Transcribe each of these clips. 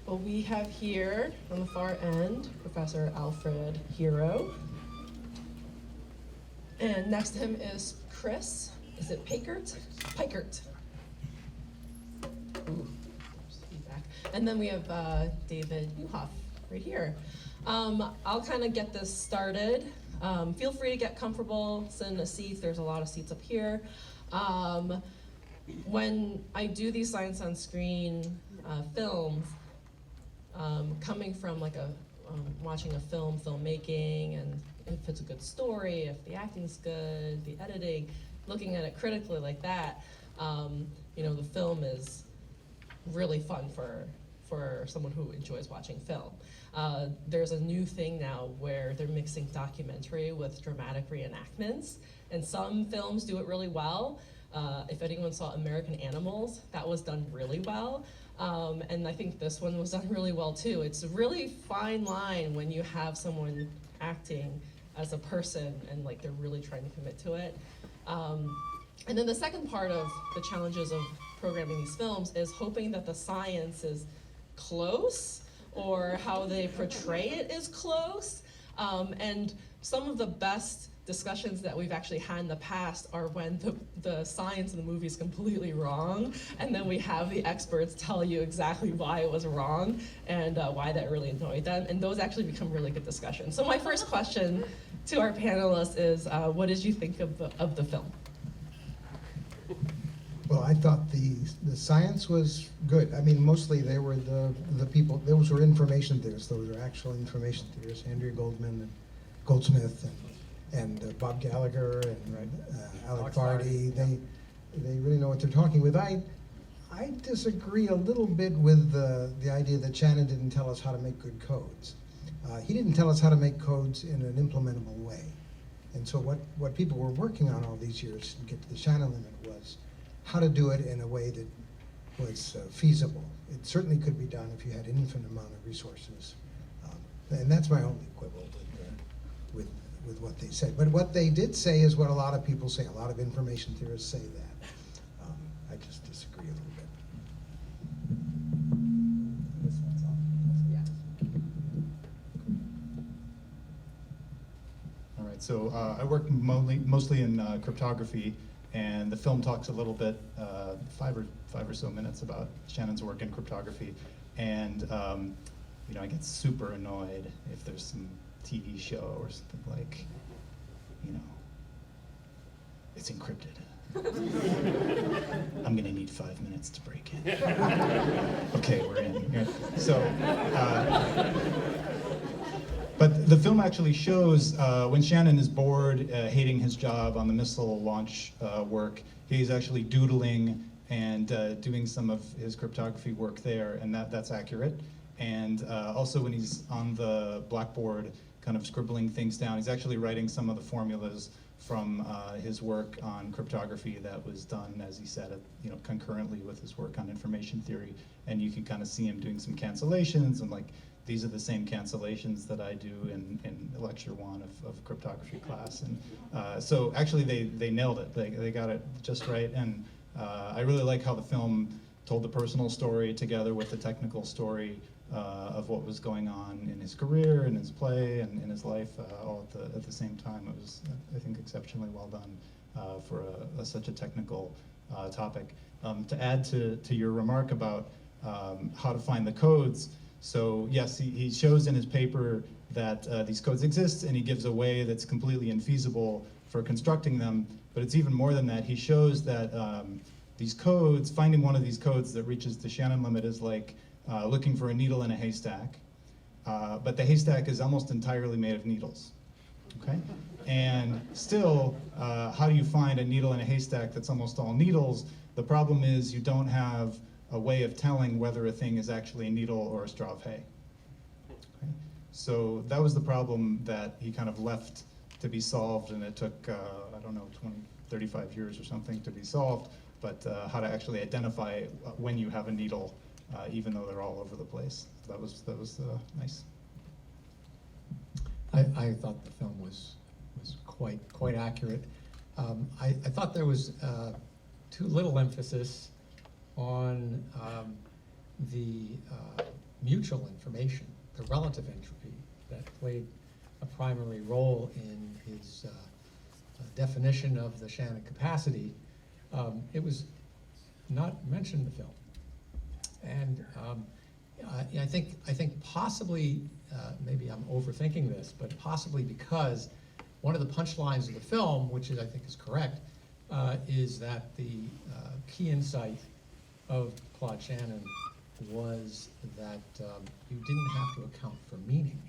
Well, we have here on the far end Professor Alfred Hero. And next to him is Chris, is it Peikert? Peikert. Ooh, feedback. And then we have David Neuhoff right here. I'll kind of get this started. Feel free to get comfortable, sit in a seat. There's a lot of seats up here. When I do these science on screen films, coming from like watching a filmmaking, and if it's a good story, if the acting's good, the editing, looking at it critically like that, the film is really fun for someone who enjoys watching film. There's a new thing now where they're mixing documentary with dramatic reenactments, and some films do it really well. If anyone saw American Animals, that was done really well. And I think this one was done really well too. It's a really fine line when you have someone acting as a person and like they're really trying to commit to it. And then the second part of the challenges of programming these films is hoping that the science is close, or how they portray it is close. And some of the best discussions that we've actually had in the past are when the science in the movie is completely wrong, and then we have the experts tell you exactly why it was wrong and why that really annoyed them, and those actually become really good discussions. So my first question to our panelists is, what did you think of the film? Well, I thought the science was good. I mean, mostly they were the people, those were information theorists, those were actual information theorists, Andrea Goldsmith and Bob Gallagher and Alec Fardy. They really know what they're talking with. I disagree a little bit with the idea that Shannon didn't tell us how to make good codes. He didn't tell us how to make codes in an implementable way. And so what people were working on all these years to get to the Shannon limit was how to do it in a way that was feasible. It certainly could be done if you had an infinite amount of resources. And that's my only quibble with what they said. But what they did say is what a lot of people say. A lot of information theorists say that. I just disagree a little bit. This one's off. Yeah. All right, so I work mostly in cryptography, and the film talks a little bit, five or so minutes about Shannon's work in cryptography, and I get super annoyed if there's some TV show or something like, it's encrypted. I'm gonna need 5 minutes to break in. Okay, we're in here. So, but the film actually shows when Shannon is bored, hating his job on the missile launch work, he's actually doodling and doing some of his cryptography work there, and that's accurate. And also when he's on the blackboard kind of scribbling things down, he's actually writing some of the formulas from his work on cryptography that was done, as he said, concurrently with his work on information theory. And you can kind of see him doing some cancellations, and like, these are the same cancellations that I do in lecture 1 of cryptography class. And so actually they nailed it. They got it just right. And I really like how the film told the personal story together with the technical story of what was going on in his career, in his play, and in his life, all at the same time. It was, I think, exceptionally well done for such a technical topic. To add to your remark about how to find the codes, so yes, he shows in his paper that these codes exist, and he gives a way that's completely infeasible for constructing them, but it's even more than that. He shows that these codes, finding one of these codes that reaches the Shannon limit is like looking for a needle in a haystack, but the haystack is almost entirely made of needles, okay? And still, how do you find a needle in a haystack that's almost all needles? The problem is you don't have a way of telling whether a thing is actually a needle or a straw of hay. Okay? So that was the problem that he kind of left to be solved, and it took, I don't know, 20, 35 years or something to be solved, but how to actually identify when you have a needle, even though they're all over the place. That was nice. I thought the film was quite accurate. I thought there was too little emphasis on the mutual information, the relative entropy, that played a primary role in his definition of the Shannon capacity. It was not mentioned in the film. And I think possibly, maybe I'm overthinking this, but possibly because one of the punchlines of the film, which I think is correct, is that the key insight of Claude Shannon was that you didn't have to account for meaning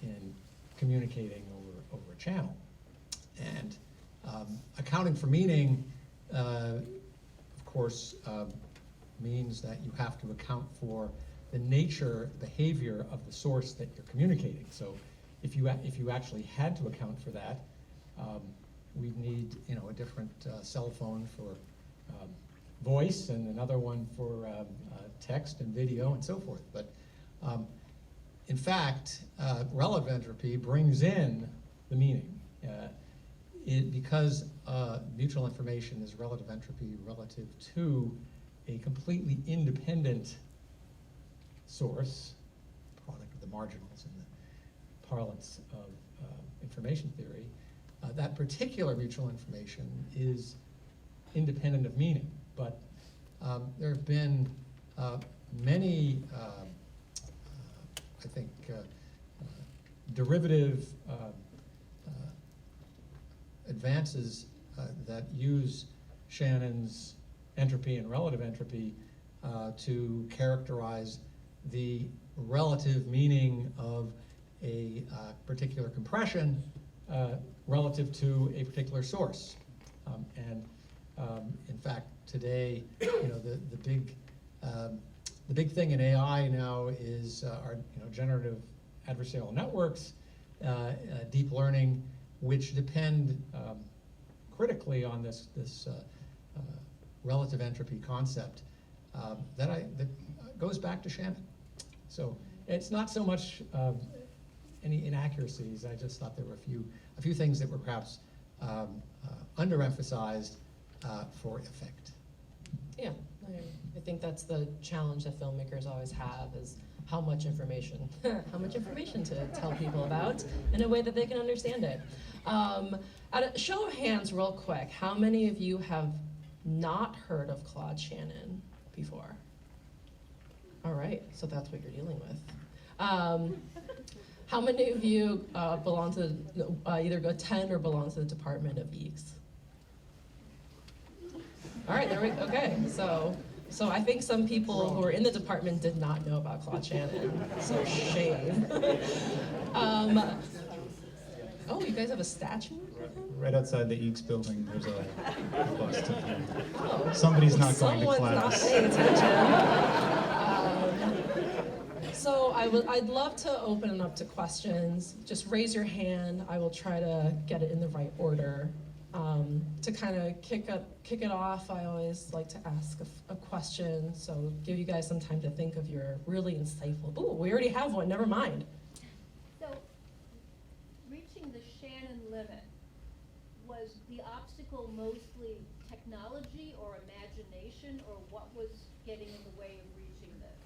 in communicating over a channel. And accounting for meaning, of course, means that you have to account for the nature, behavior of the source that you're communicating. So if you actually had to account for that, we'd need a different cell phone for voice and another one for text and video and so forth. But in fact, relative entropy brings in the meaning. Because mutual information is relative entropy relative to a completely independent source, product of the marginals in the parlance of information theory, that particular mutual information is independent of meaning. But there have been many, I think, derivative advances that use Shannon's entropy and relative entropy to characterize the relative meaning of a particular compression relative to a particular source. In fact, today, the big thing in AI now is our generative adversarial networks, deep learning, which depend critically on this relative entropy concept that goes back to Shannon. So it's not so much any inaccuracies. I just thought there were a few things that were perhaps underemphasized for effect. Yeah, I think that's the challenge that filmmakers always have, is how much information to tell people about in a way that they can understand it. At a show of hands, real quick, how many of you have not heard of Claude Shannon before? All right, so that's what you're dealing with. How many of you belong to either attend or belong to the Department of EECS? All right, there we go. Okay, so I think some people who are in the department did not know about Claude Shannon, so shame. Oh, you guys have a statue? Right outside the EECS building, there's a bust of him. Oh. Somebody's not going to Someone's class. not paying attention. So I'd love to open it up to questions. Just raise your hand. I will try to get it in the right order. To kind of kick it off, I always like to ask a question, so give you guys some time to think of your really insightful. Ooh, we already have one, never mind. So, reaching the Shannon limit, was the obstacle mostly technology or imagination, or what was getting in the way of reaching this?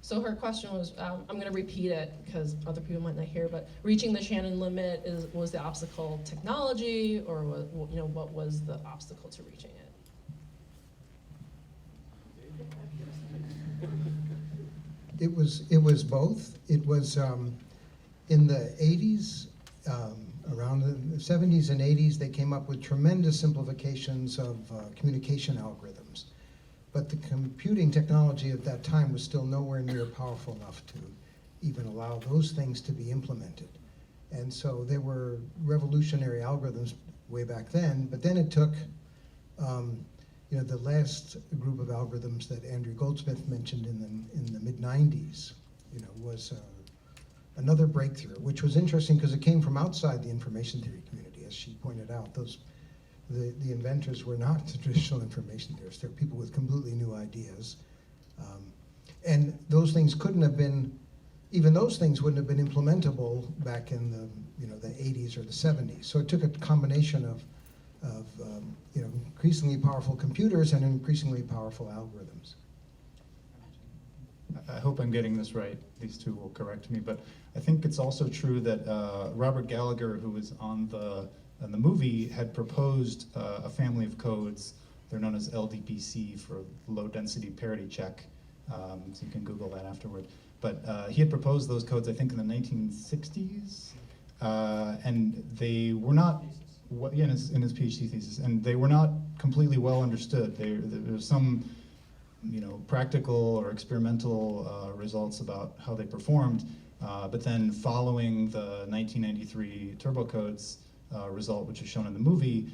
So her question was, I'm going to repeat it because other people might not hear, but reaching the Shannon limit was the obstacle technology, or what was the obstacle to reaching it? It was both. It was in the 80s, around the 70s and 80s, they came up with tremendous simplifications of communication algorithms. But the computing technology at that time was still nowhere near powerful enough to even allow those things to be implemented. And so they were revolutionary algorithms way back then, but then it took the last group of algorithms that Andrew Goldsmith mentioned in the mid-90s, was another breakthrough, which was interesting because it came from outside the information theory community. As she pointed out, the inventors were not the traditional information theorists. They're people with completely new ideas. And those things couldn't have been, even those things wouldn't have been implementable back in the 80s or the 70s. So it took a combination of increasingly powerful computers and increasingly powerful algorithms. I hope I'm getting this right, these two will correct me, but I think it's also true that Robert Gallagher, who was on the movie, had proposed a family of codes. They're known as LDPC, for low density parity check, so you can Google that afterward. But he had proposed those codes, I think, in the 1960s, and they were not, in his PhD thesis, and they were not completely well understood. There was some, practical or experimental results about how they performed, but then following the 1993 turbo codes result, which is shown in the movie,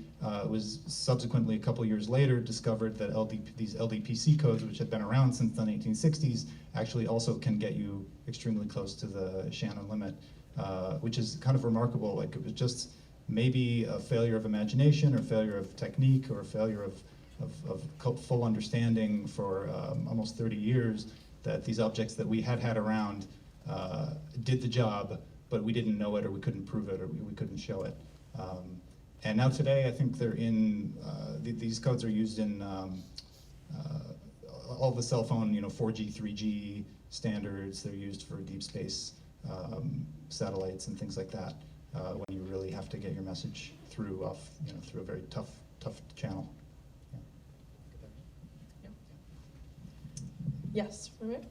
it was subsequently a couple years later discovered that these LDPC codes, which had been around since the 1960s, actually also can get you extremely close to the Shannon limit, which is kind of remarkable. Like, it was just maybe a failure of imagination or failure of technique or a failure of full understanding for almost 30 years that these objects that we had around did the job, but we didn't know it, or we couldn't prove it, or we couldn't show it. And now today, I think they're in, these codes are used in all the cell phone, 4G, 3G standards. They're used for deep space satellites and things like that, when you really have to get your message through through a very tough channel. Yes, right?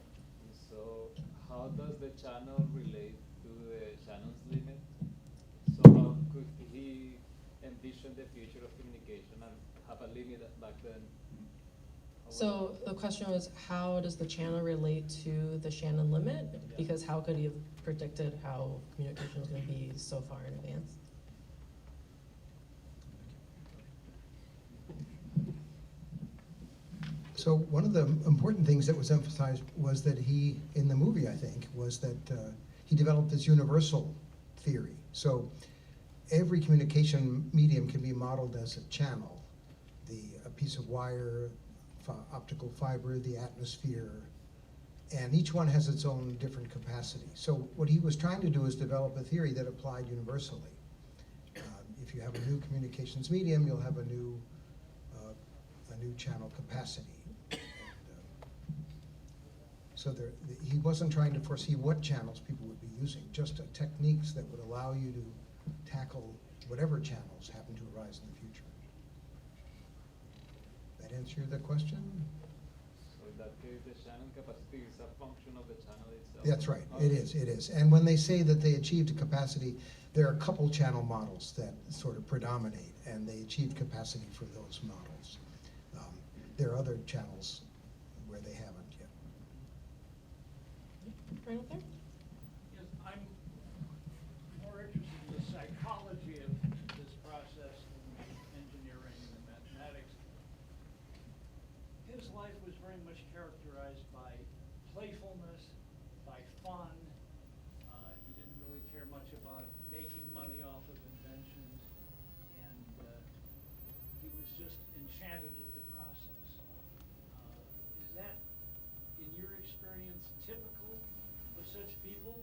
So how does the channel relate to the Shannon's limit? So how could he envision the future of communication and have a limit back then? So the question was, how does the channel relate to the Shannon limit? Yeah. Because how could he have predicted how communication was going to be so far in advance? So one of the important things that was emphasized was that he, in the movie, I think, was that he developed this universal theory. So every communication medium can be modeled as a channel. A piece of wire, optical fiber, the atmosphere, and each one has its own different capacity. So what he was trying to do is develop a theory that applied universally. If you have a new communications medium, you'll have a new channel capacity. So he wasn't trying to foresee what channels people would be using, just techniques that would allow you to tackle whatever channels happen to arise in the future. That answer the question? So in that case, the Shannon capacity is a function of the channel itself? That's right, Okay. it is. And when they say that they achieved a capacity, there are a couple channel models that sort of predominate, and they achieved capacity for those models. There are other channels where they haven't yet. Right up there? Yes, I'm more interested in the psychology of this process than engineering and mathematics. His life was very much characterized by playfulness, by fun. He didn't really care much about making money off of inventions, and he was just enchanted with the process. Is that, in your experience, typical of such people?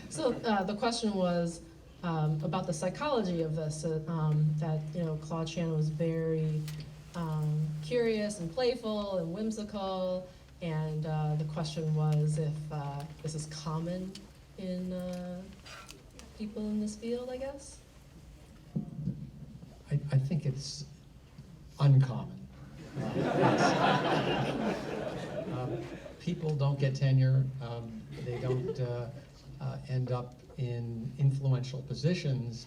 So the question was about the psychology of this, that Claude Shannon was very curious and playful and whimsical, and the question was if this is common in people in this field, I guess? I think it's uncommon. People don't get tenure. They don't end up in influential positions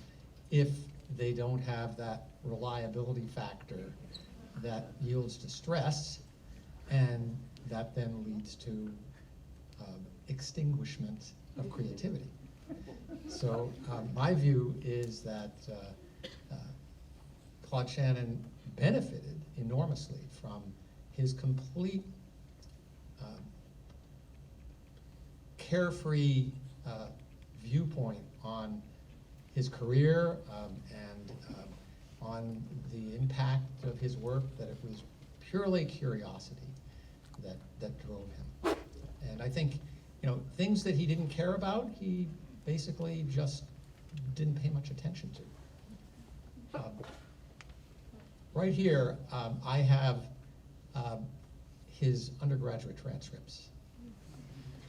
if they don't have that reliability factor that yields to stress, and that then leads to extinguishment of creativity. So my view is that Claude Shannon benefited enormously from his complete carefree viewpoint on his career and on the impact of his work, that it was purely curiosity that drove him. And I think, things that he didn't care about, he basically just didn't pay much attention to. Right here, I have his undergraduate transcripts.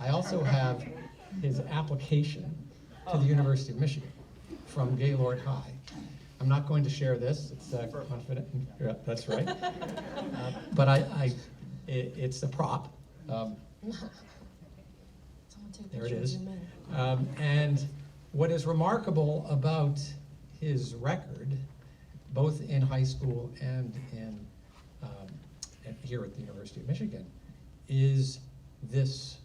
I also have his application to the University of Michigan from Gaylord High. I'm not going to share this, it's confident, yeah, that's right. But it's a prop. Someone take a There it picture, is. zoom in. And what is remarkable about his record, both in high school and here at the University of Michigan, is this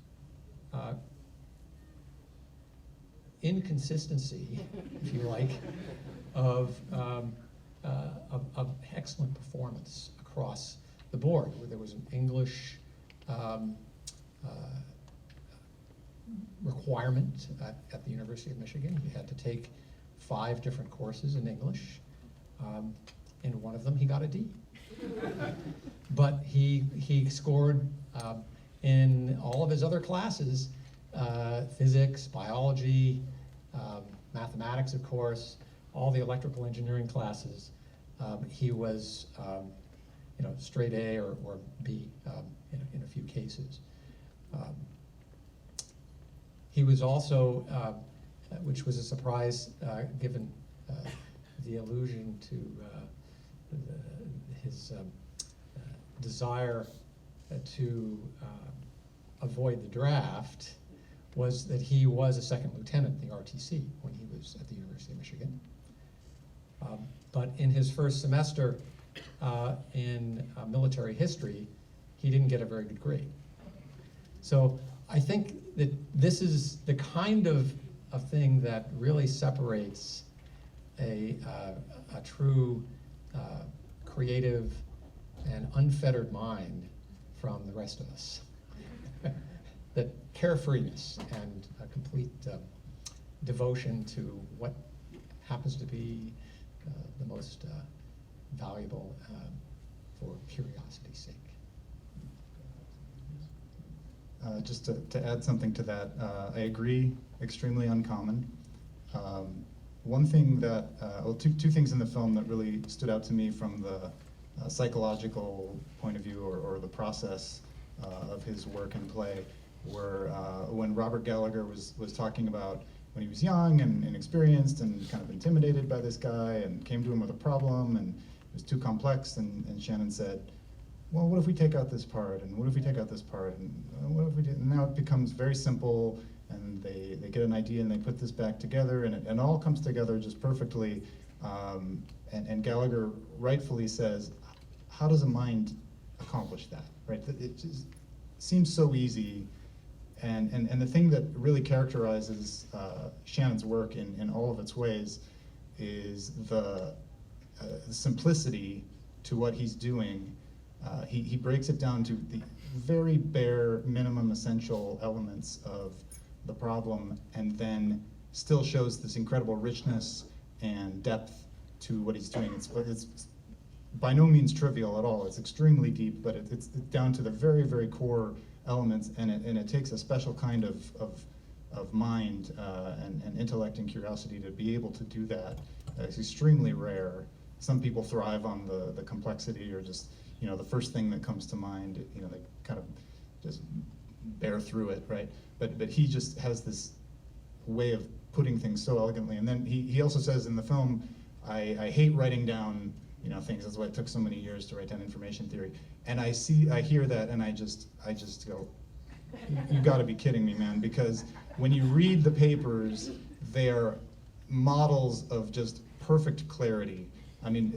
inconsistency, if you like, of excellent performance across the board. Where there was an English requirement at the University of Michigan. You had to take 5 different courses in English. In one of them, he got a D. But he scored in all of his other classes, physics, biology, mathematics, of course, all the electrical engineering classes. He was, straight A or B in a few cases. He was also, which was a surprise given the allusion to his desire to avoid the draft, was that he was a second lieutenant in the RTC when he was at the University of Michigan. But in his first semester in military history, he didn't get a very good grade. So I think that this is the kind of thing that really separates a true creative and unfettered mind from the rest of us. That carefreeness and a complete devotion to what happens to be the most valuable for curiosity's sake. Just to add something to that, I agree, extremely uncommon. One thing that, two things in the film that really stood out to me from the psychological point of view or the process of his work and play were when Robert Gallagher was talking about when he was young and inexperienced and kind of intimidated by this guy and came to him with a problem and it was too complex, and Shannon said, well, what if we take out this part, and what if we take out this part, and what if we did, and now it becomes very simple, and they get an idea and they put this back together, and it all comes together just perfectly, and Gallagher rightfully says, how does a mind accomplish that, right? It just seems so easy, and the thing that really characterizes Shannon's work in all of its ways is the simplicity to what he's doing. He breaks it down to the very bare minimum essential elements of the problem, and then still shows this incredible richness and depth to what he's doing. It's by no means trivial at all. It's extremely deep, but it's down to the very, very core elements, and it takes a special kind of mind and intellect and curiosity to be able to do that. It's extremely rare. Some people thrive on the complexity or just, the first thing that comes to mind, they kind of just bear through it, right? But he just has this way of putting things so elegantly. And then he also says in the film, I hate writing down, things. That's why it took so many years to write down information theory. And I hear that, and I just go, you got to be kidding me, man! Because when you read the papers, they are models of just perfect clarity. I mean,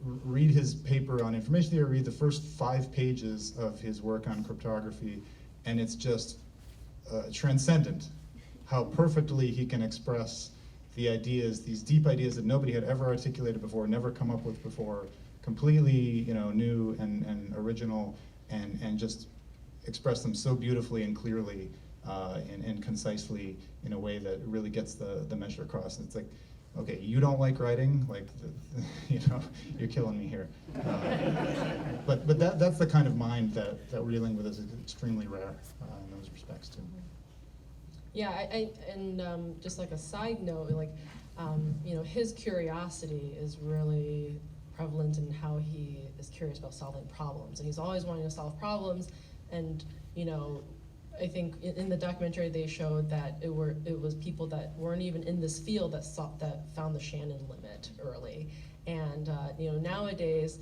read his paper on information theory, read the first 5 pages of his work on cryptography, and it's just transcendent how perfectly he can express the ideas, these deep ideas that nobody had ever articulated before, never come up with before, completely new and original, and just express them so beautifully and clearly and concisely in a way that really gets the message across. And it's like, okay, you don't like writing, like, you're killing me here. But that's the kind of mind that we're dealing with is extremely rare in those respects too. Yeah, and just like a side note, his curiosity is really prevalent in how he is curious about solving problems, and he's always wanting to solve problems. And you know, I think in the documentary they showed that it was people that weren't even in this field that found the Shannon limit early. And you know, nowadays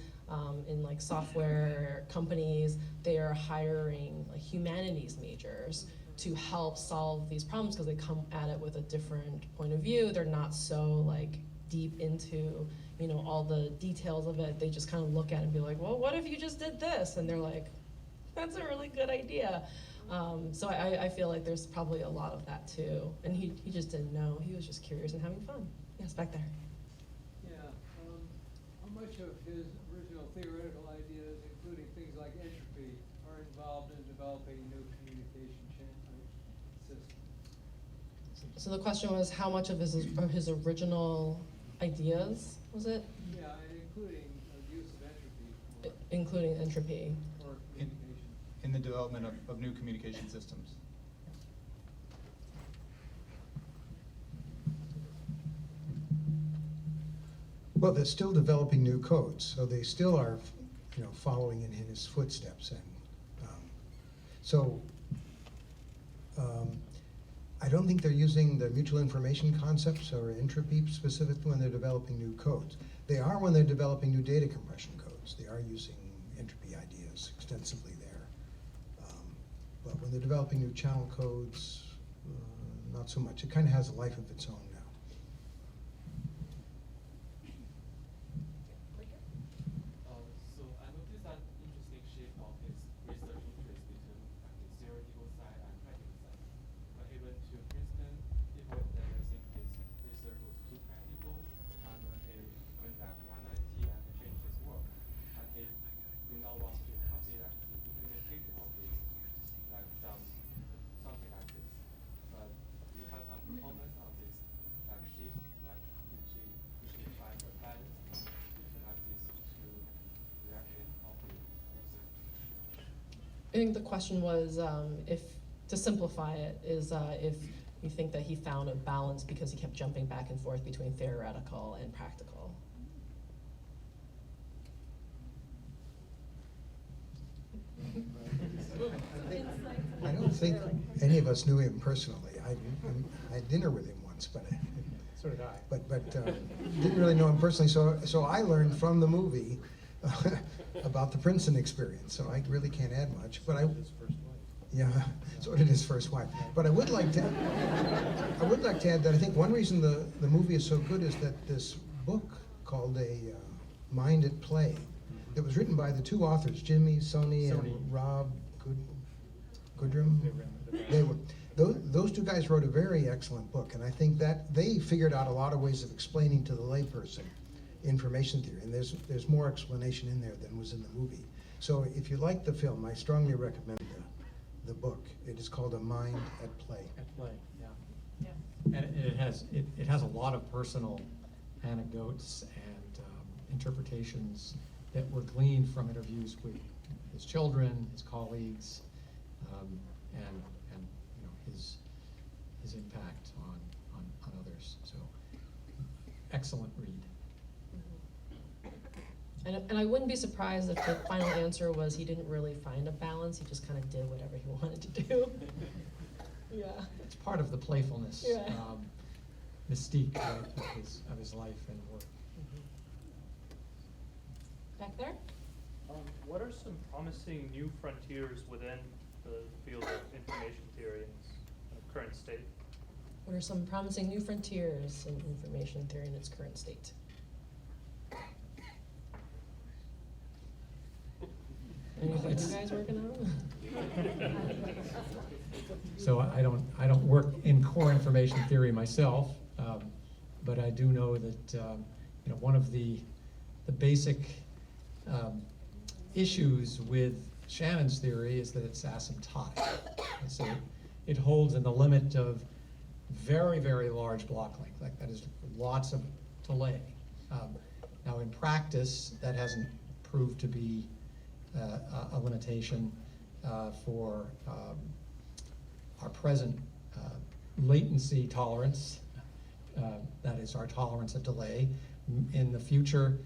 in like software companies, they are hiring like humanities majors to help solve these problems because they come at it with a different point of view. They're not so like deep into, you know, all the details of it. They just kind of look at it and be like, well, what if you just did this? And they're like, that's a really good idea. So I feel like there's probably a lot of that too. And he just didn't know. He was just curious and having fun. Yes, back there. Yeah, how much of his original theoretical ideas, including things like entropy, are involved in developing new communication systems? So the question was, how much of his original ideas was it? Yeah, including use of entropy Including entropy. for communication. In the development of new communication systems. Well, they're still developing new codes, so they still are, you know, following in his footsteps. And I don't think they're using the mutual information concepts or entropy specifically when they're developing new codes. They are when they're developing new data compression codes. They are using entropy ideas extensively there. But when they're developing new channel codes, not so much. It kind of has a life of its own now. So I noticed an interesting shift of his research interest between the theoretical side and practical side. When he went to Princeton, people that think his research was too practical, and when he went back to MIT and changed his work, and he now wants to consider the implementation of this, like something like this. But do you have some comments on this, like shift, like which he find a balance between like these two directions of the research? I think the question was, if, to simplify it, is if you think that he found a balance because he kept jumping back and forth between theoretical and practical. I don't think any of us knew him personally. I had dinner with him once, but So did I. didn't really know him personally. So I learned from the movie about the Princeton experience. So I really can't add much. But yeah, so did his first wife. But I would like to add that I think one reason the movie is so good is that this book called Mind at Play. It was written by the two authors, Jimmy Soni and Rob Goodrum. Those two guys wrote a very excellent book, and I think that they figured out a lot of ways of explaining to the layperson information theory, and there's more explanation in there than was in the movie. So if you like the film, I strongly recommend the book. It is called A Mind at Play. At play, yeah. And it has a lot of personal anecdotes and interpretations that were gleaned from interviews with his children, his colleagues, and you know, his impact on others. So excellent read. And I wouldn't be surprised if the final answer was he didn't really find a balance, he just kind of did whatever he wanted to do. Yeah. It's part of the playfulness, Yeah. mystique of his life and work. Back there? What are some promising new frontiers within the field of information theory in its current state? What are some promising new frontiers in information theory in its current state? Anything you guys working on? So I don't work in core information theory myself, but I do know that you know, one of the basic issues with Shannon's theory is that it's asymptotic. And so it holds in the limit of very, very large block length, like that is lots of delay. Now in practice, that hasn't proved to be a limitation for our present latency tolerance, that is our tolerance of delay. In the future,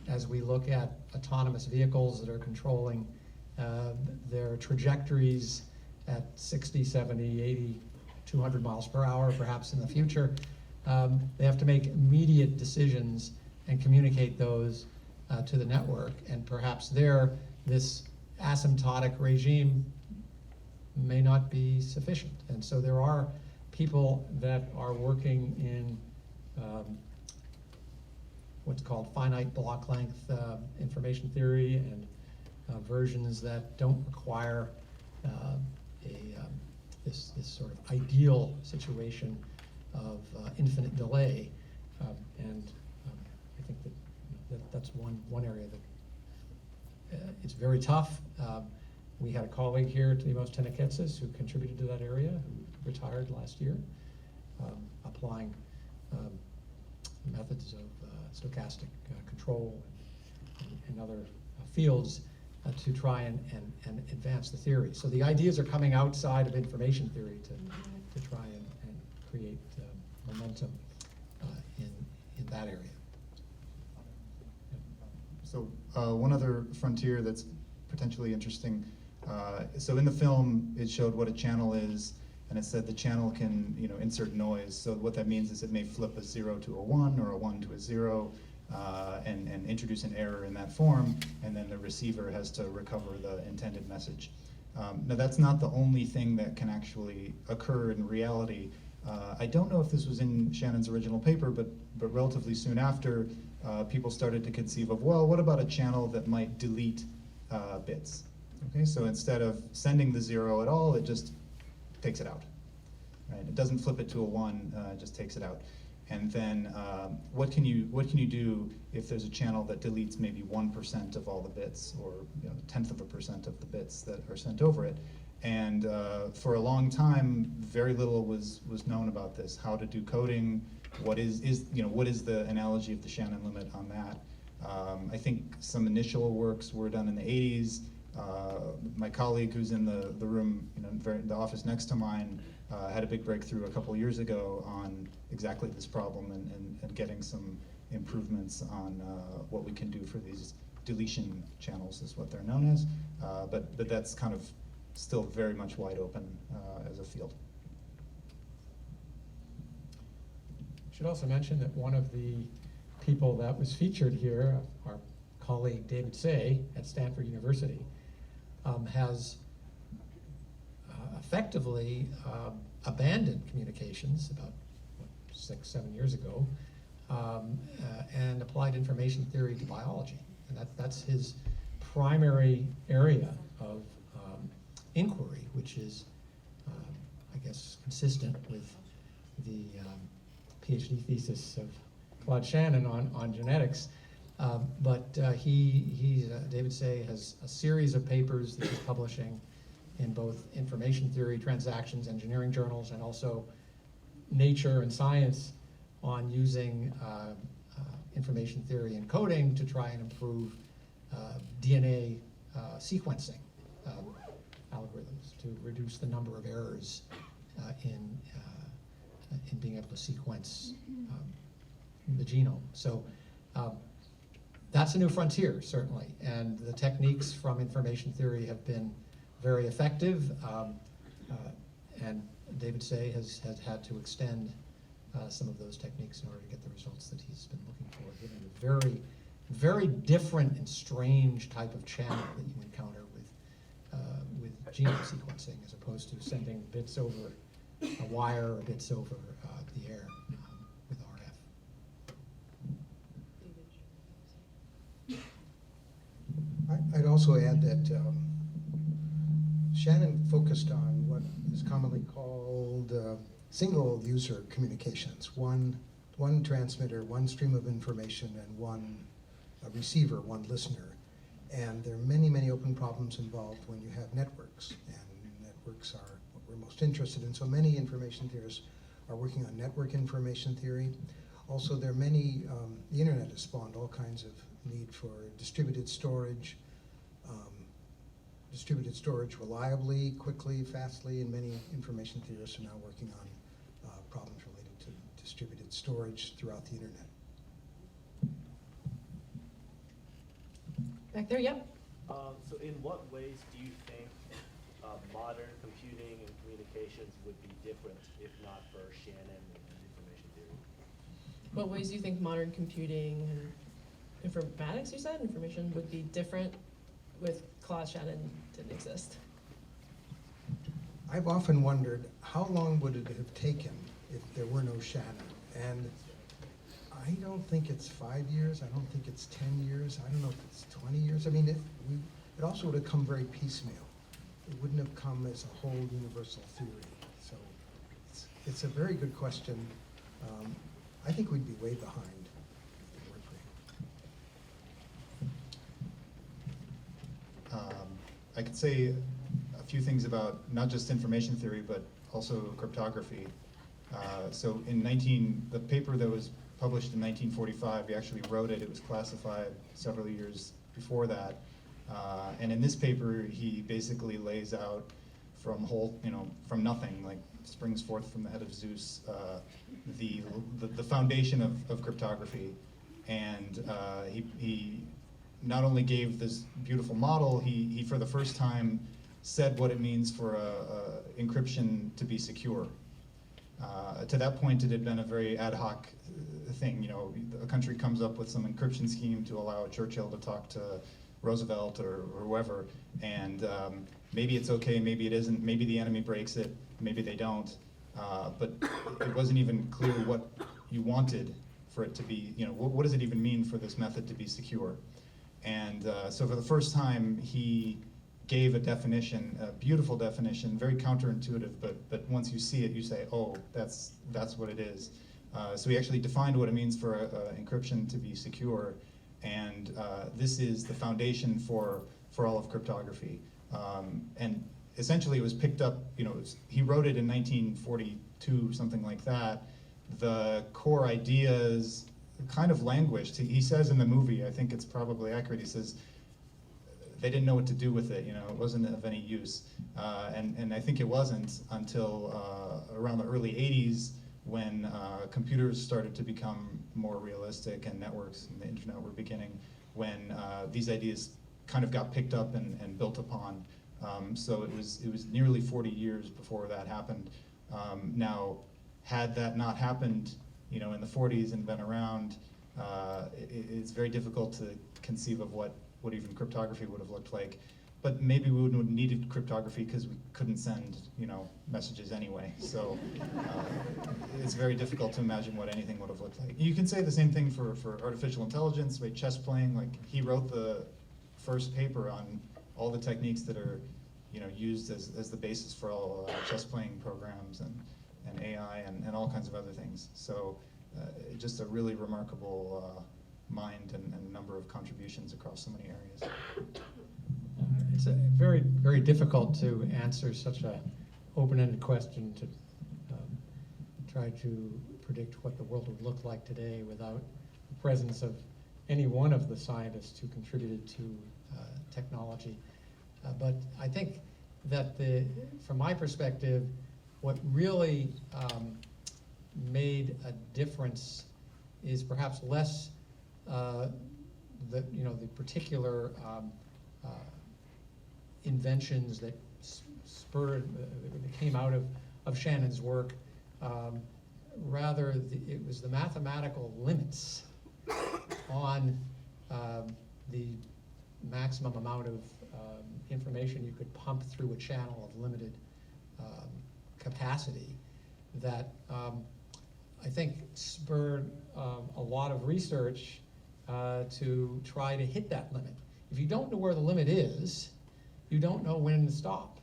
as we look at autonomous vehicles that are controlling their trajectories at 60, 70, 80, 200 miles per hour, perhaps in the future. They have to make immediate decisions and communicate those to the network. And perhaps there, this asymptotic regime may not be sufficient. And so there are people that are working in what's called finite block length information theory, and versions that don't require this sort of ideal situation of infinite delay. I think that's one area that it's very tough. We had a colleague here, Timos Teneketsis, who contributed to that area, who retired last year, applying methods of stochastic control and other fields to try and advance the theory. So the ideas are coming outside of information theory to try and create momentum in that area. So one other frontier that's potentially interesting. So in the film, it showed what a channel is, and it said the channel can, insert noise. So what that means is it may flip a 0 to a 1 or a 1 to a 0, and introduce an error in that form, and then the receiver has to recover the intended message. Now that's not the only thing that can actually occur in reality. I don't know if this was in Shannon's original paper, but relatively soon after, people started to conceive of, well, what about a channel that might delete bits? Okay, so instead of sending the 0 at all, it just takes it out. Right? It doesn't flip it to a 1, it just takes it out. And then what can you do if there's a channel that deletes maybe 1% of all the bits, or 0.1% of the bits that are sent over it? And for a long time, very little was known about this. How to do coding? What is the analogy of the Shannon limit on that? I think some initial works were done in the 80s. My colleague who's in the room, the office next to mine, had a big breakthrough a couple years ago on exactly this problem, and getting some improvements on what we can do for these deletion channels, is what they're known as. But that's kind of still very much wide open as a field. I should also mention that one of the people that was featured here, our colleague David Say at Stanford University, has effectively abandoned communications about 6-7 years ago, and applied information theory to biology. And that's his primary area of inquiry, which is, I guess, consistent with the PhD thesis of Claude Shannon on genetics. But David Say has a series of papers that he's publishing in both information theory, transactions, engineering journals, and also Nature and Science, on using information theory and coding to try and improve DNA sequencing algorithms to reduce the number of errors in being able to sequence the genome. So that's a new frontier, certainly, and the techniques from information theory have been very effective, and David Say has had to extend some of those techniques in order to get the results that he's been looking for, given a very, very different and strange type of channel that you encounter with genome sequencing, as opposed to sending bits over a wire or bits over the air with RF. I'd also add that Shannon focused on what is commonly called single user communications. One transmitter, one stream of information, and one receiver, one listener. And there are many, many open problems involved when you have networks. And networks are what we're most interested in. So many information theorists are working on network information theory. Also, there are many, the internet has spawned all kinds of need for distributed storage reliably, quickly, fastly, and many information theorists are now working on problems related to distributed storage throughout the internet. Back there, yep. So in what ways do you think modern computing and communications would be different if not for Shannon and information theory? What ways do you think modern computing and informatics, you said, information would be different with Claude Shannon didn't exist? I've often wondered, how long would it have taken if there were no Shannon? And I don't think it's 5 years, I don't think it's 10 years, I don't know if it's 20 years. I mean, it also would have come very piecemeal. It wouldn't have come as a whole universal theory. So it's a very good question. I think we'd be way behind if it weren't for him. I could say a few things about not just information theory, but also cryptography. So the paper that was published in 1945, he actually wrote it. It was classified several years before that. And in this paper, he basically lays out from nothing, like springs forth from the head of Zeus, the foundation of cryptography. And he not only gave this beautiful model, he for the first time said what it means for encryption to be secure. To that point, it had been a very ad hoc thing. You know, a country comes up with some encryption scheme to allow Churchill to talk to Roosevelt or whoever, and maybe it's okay, maybe it isn't, maybe the enemy breaks it, maybe they don't, but it wasn't even clear what you wanted for it to be, you know, what does it even mean for this method to be secure? And so for the first time, he gave a definition, a beautiful definition, very counterintuitive, but once you see it, you say, oh, that's what it is. So he actually defined what it means for encryption to be secure, and this is the foundation for all of cryptography. And essentially it was picked up, you know, he wrote it in 1942, something like that. The core ideas kind of languished. He says in the movie, I think it's probably accurate, he says, they didn't know what to do with it, you know, it wasn't of any use. And I think it wasn't until around the early 80s when computers started to become more realistic and networks and the internet were beginning, when these ideas kind of got picked up and built upon. So it was nearly 40 years before that happened. Now, had that not happened, you know, in the 40s and been around, it's very difficult to conceive of what even cryptography would have looked like. But maybe we wouldn't have needed cryptography because we couldn't send, you know, messages anyway. So it's very difficult to imagine what anything would have looked like. You can say the same thing for artificial intelligence, like chess playing. Like he wrote the first paper on all the techniques that are, you know, used as the basis for all chess playing programs and AI and all kinds of other things. So just a really remarkable mind and number of contributions across so many areas. It's very, very difficult to answer such a open-ended question, to try to predict what the world would look like today without the presence of any one of the scientists who contributed to technology. But I think that from my perspective, what really made a difference is perhaps less the particular inventions that spurred, that came out of Shannon's work. Rather, it was the mathematical limits on the maximum amount of information you could pump through a channel of limited capacity that I think spurred a lot of research to try to hit that limit. If you don't know where the limit is, you don't know when to stop.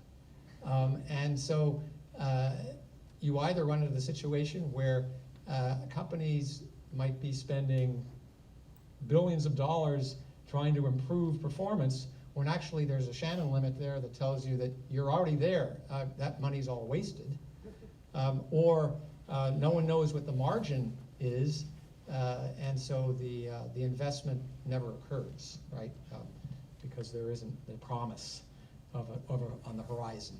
And so you either run into the situation where companies might be spending billions of dollars trying to improve performance when actually there's a Shannon limit there that tells you that you're already there, that money's all wasted. Or no one knows what the margin is, and so the investment never occurs, right? Because there isn't the promise of on the horizon.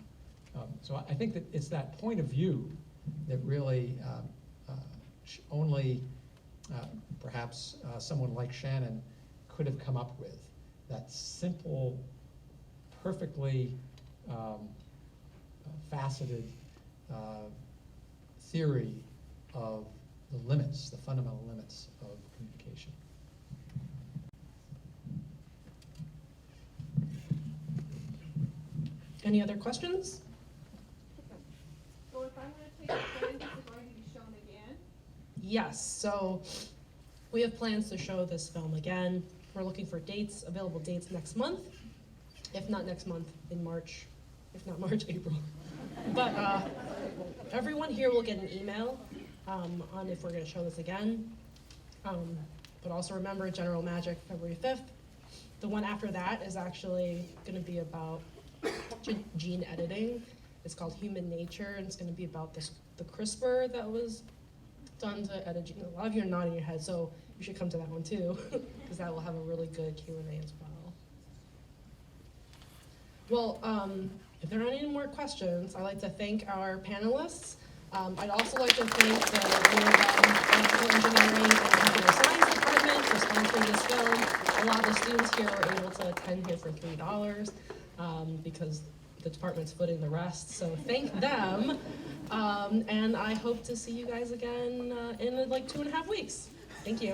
So I think that it's that point of view that really only perhaps someone like Shannon could have come up with. that simple, perfectly faceted theory of the limits, the fundamental limits of communication. Any other questions? So if I'm gonna take the plan, this is going to be shown again? Yes, so we have plans to show this film again. We're looking for dates, available dates next month. If not next month, in March. If not March, April. But everyone here will get an email on if we're gonna show this again. But also remember General Magic, February 5th. The one after that is actually gonna be about gene editing. It's called Human Nature, and it's gonna be about the CRISPR that was done to edit gene. A lot of you are nodding your head, so you should come to that one too, because that will have a really good Q&A as well. Well, if there aren't any more questions, I'd like to thank our panelists. I'd also like to thank the Electrical Engineering and Computer Science Department for sponsoring this film. A lot of the students here were able to attend here for $3 because the department's footing the rest, so thank them. And I hope to see you guys again in like 2.5 weeks. Thank you.